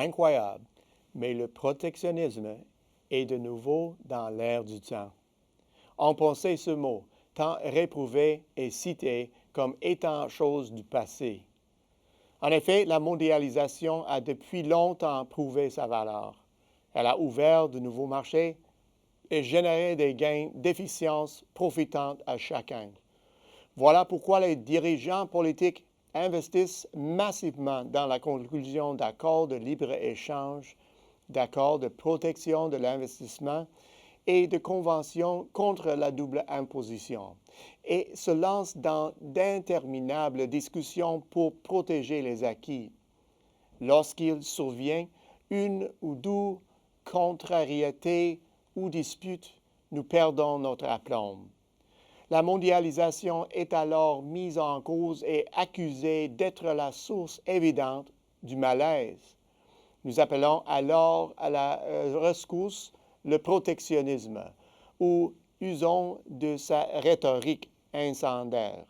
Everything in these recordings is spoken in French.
Incroyable, mais le protectionnisme est de nouveau dans l'air du temps. On pensait ce mot, tant réprouvé et cité comme étant chose du passé. En effet, la mondialisation a depuis longtemps prouvé sa valeur. Elle a ouvert de nouveaux marchés et généré des gains d'efficience profitant à chacun. Voilà pourquoi les dirigeants politiques investissent massivement dans la conclusion d'accords de libre-échange, d'accords de protection de l'investissement et de conventions contre la double imposition et se lancent dans d'interminables discussions pour protéger les acquis. Lorsqu'il survient une ou deux contrariétés ou disputes, nous perdons notre aplomb. La mondialisation est alors mise en cause et accusée d'être la source évidente du malaise. Nous appelons alors à la rescousse le protectionnisme ou usons de sa rhétorique incendiaire.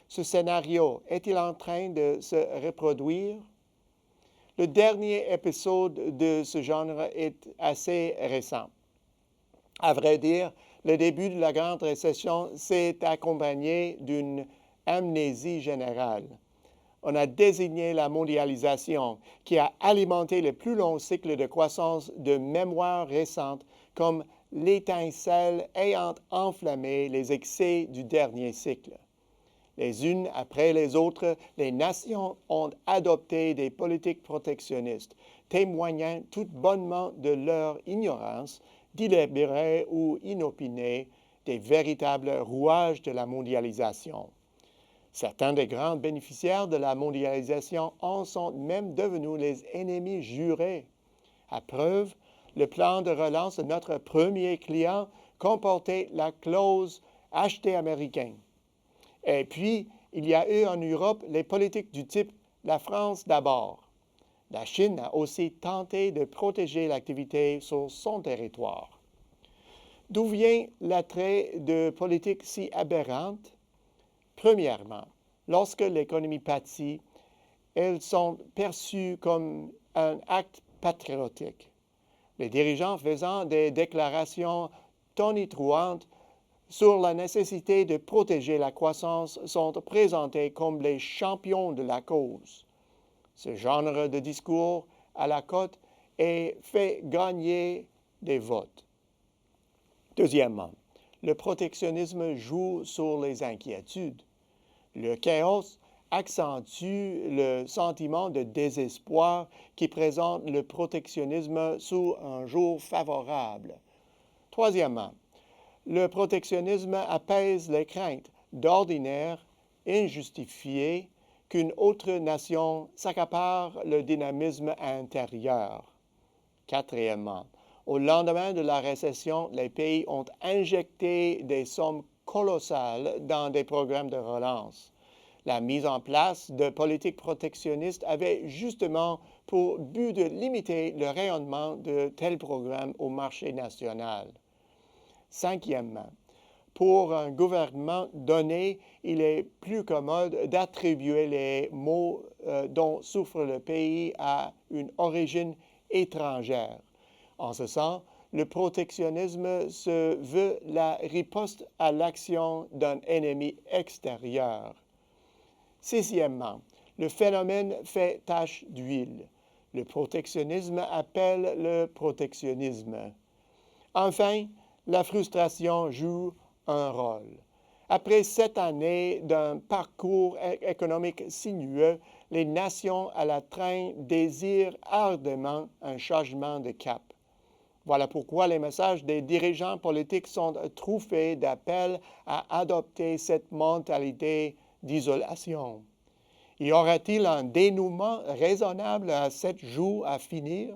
Ce scénario est-il en train de se reproduire? Le dernier épisode de ce genre est assez récent. À vrai dire, le début de la Grande Récession s'est accompagné d'une amnésie générale. On a désigné la mondialisation qui a alimenté le plus long cycle de croissance de mémoire récente comme l'étincelle ayant enflammé les excès du dernier cycle. Les unes après les autres, les nations ont adopté des politiques protectionnistes, témoignant tout bonnement de leur ignorance, délibérée ou inopinée, des véritables rouages de la mondialisation. Certains des grands bénéficiaires de la mondialisation en sont même devenus les ennemis jurés. À preuve, le plan de relance de notre premier client comportait la clause « acheter américain ». Et puis, il y a eu en Europe les politiques du type « la France d'abord ». La Chine a aussi tenté de protéger l'activité sur son territoire. D'où vient l'attrait de politiques si aberrantes? Premièrement, lorsque l'économie pâtit, elles sont perçues comme un acte patriotique. Les dirigeants faisant des déclarations tonitruantes sur la nécessité de protéger la croissance sont présentés comme les champions de la cause. Ce genre de discours à la cote est fait gagner des votes. Deuxièmement, le protectionnisme joue sur les inquiétudes. Le chaos accentue le sentiment de désespoir qui présente le protectionnisme sous un jour favorable. Troisièmement, le protectionnisme apaise les craintes d'ordinaire injustifiées qu'une autre nation s'accapare le dynamisme intérieur. Quatrièmement, au lendemain de la récession, les pays ont injecté des sommes colossales dans des programmes de relance. La mise en place de politiques protectionnistes avait justement pour but de limiter le rayonnement de tels programmes au marché national. Cinquièmement, pour un gouvernement donné, il est plus commode d'attribuer les maux dont souffre le pays à une origine étrangère. En ce sens, le protectionnisme se veut la riposte à l'action d'un ennemi extérieur. Sixièmement, le phénomène fait tache d'huile. Le protectionnisme appelle le protectionnisme. Enfin, la frustration joue un rôle. Après 7 années d'un parcours économique sinueux, les nations à la traîne désirent ardemment un changement de cap. Voilà pourquoi les messages des dirigeants politiques sont truffés d'appels à adopter cette mentalité d'isolation. Y aura-t-il un dénouement raisonnable à 7 jours à finir?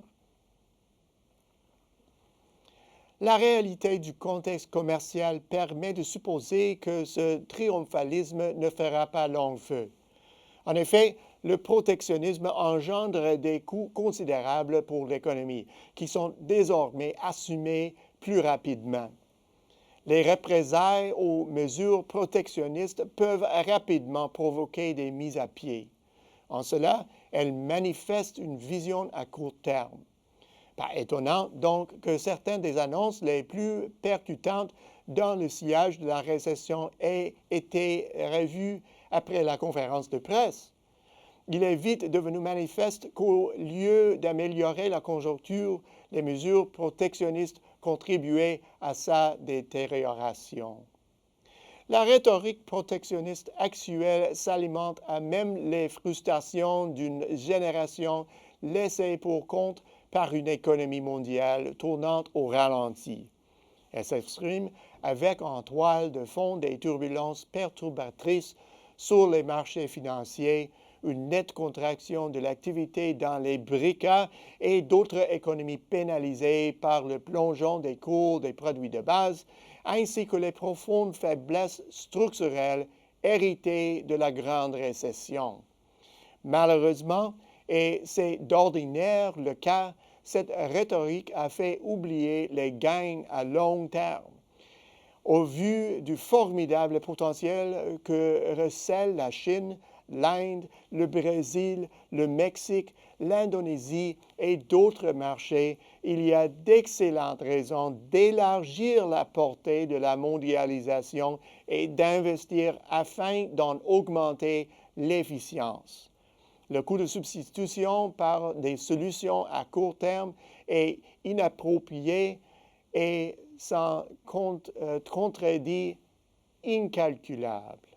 La réalité du contexte commercial permet de supposer que ce triomphalisme ne fera pas long feu. En effet, le protectionnisme engendre des coûts considérables pour l'économie, qui sont désormais assumés plus rapidement. Les représailles aux mesures protectionnistes peuvent rapidement provoquer des mises à pied. En cela, Elle manifeste une vision à court terme. Pas étonnant donc que certaines des annonces les plus percutantes dans le sillage de la récession aient été revues après la conférence de presse. Il est vite devenu manifeste qu'au lieu d'améliorer la conjoncture, les mesures protectionnistes contribuaient à sa détérioration. La rhétorique protectionniste actuelle s'alimente à même les frustrations d'une génération laissée pour compte par une économie mondiale tournante au ralenti. Elle s'exprime avec en toile de fond des turbulences perturbatrices sur les marchés financiers, une nette contraction de l'activité dans les BRICS et d'autres économies pénalisées par le plongeon des cours des produits de base, ainsi que les profondes faiblesses structurelles héritées de la grande récession. Malheureusement, et c'est d'ordinaire le cas, cette rhétorique a fait oublier les gains à long terme. Au vu du formidable potentiel que recèlent la Chine, l'Inde, le Brésil, le Mexique, l'Indonésie et d'autres marchés, il y a d'excellentes raisons d'élargir la portée de la mondialisation et d'investir afin d'en augmenter l'efficience. Le coût de substitution par des solutions à court terme est inapproprié et sans contredit incalculable.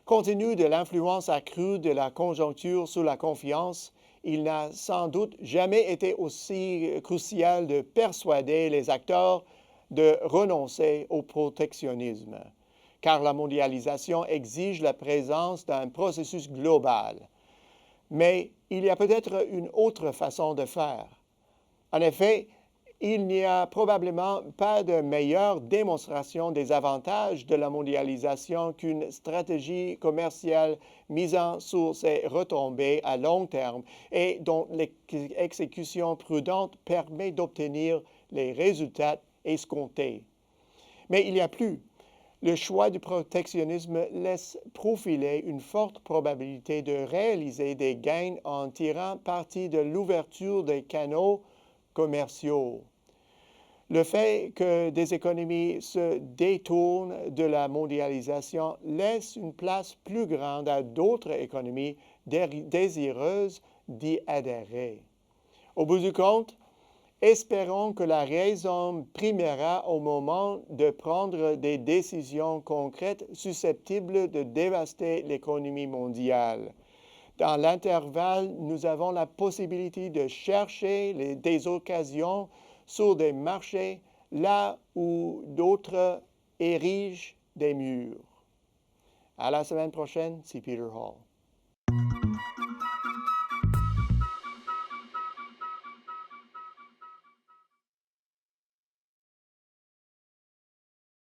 Compte tenu de l'influence accrue de la conjoncture sur la confiance, il n'a sans doute jamais été aussi crucial de persuader les acteurs de renoncer au protectionnisme, car la mondialisation exige la présence d'un processus global. Mais il y a peut-être une autre façon de faire. En effet, il n'y a probablement pas de meilleure démonstration des avantages de la mondialisation qu'une stratégie commerciale misant sur ses retombées à long terme et dont l'exécution prudente permet d'obtenir les résultats escomptés. Mais il y a plus. Le choix du protectionnisme laisse profiler une forte probabilité de réaliser des gains en tirant parti de l'ouverture des canaux commerciaux. Le fait que des économies se détournent de la mondialisation laisse une place plus grande à d'autres économies désireuses d'y adhérer. Au bout du compte, espérons que la raison primera au moment de prendre des décisions concrètes susceptibles de dévaster l'économie mondiale. Dans l'intervalle, nous avons la possibilité de chercher des occasions sur des marchés là où d'autres érigent des murs. À la semaine prochaine, c'est Peter Hall.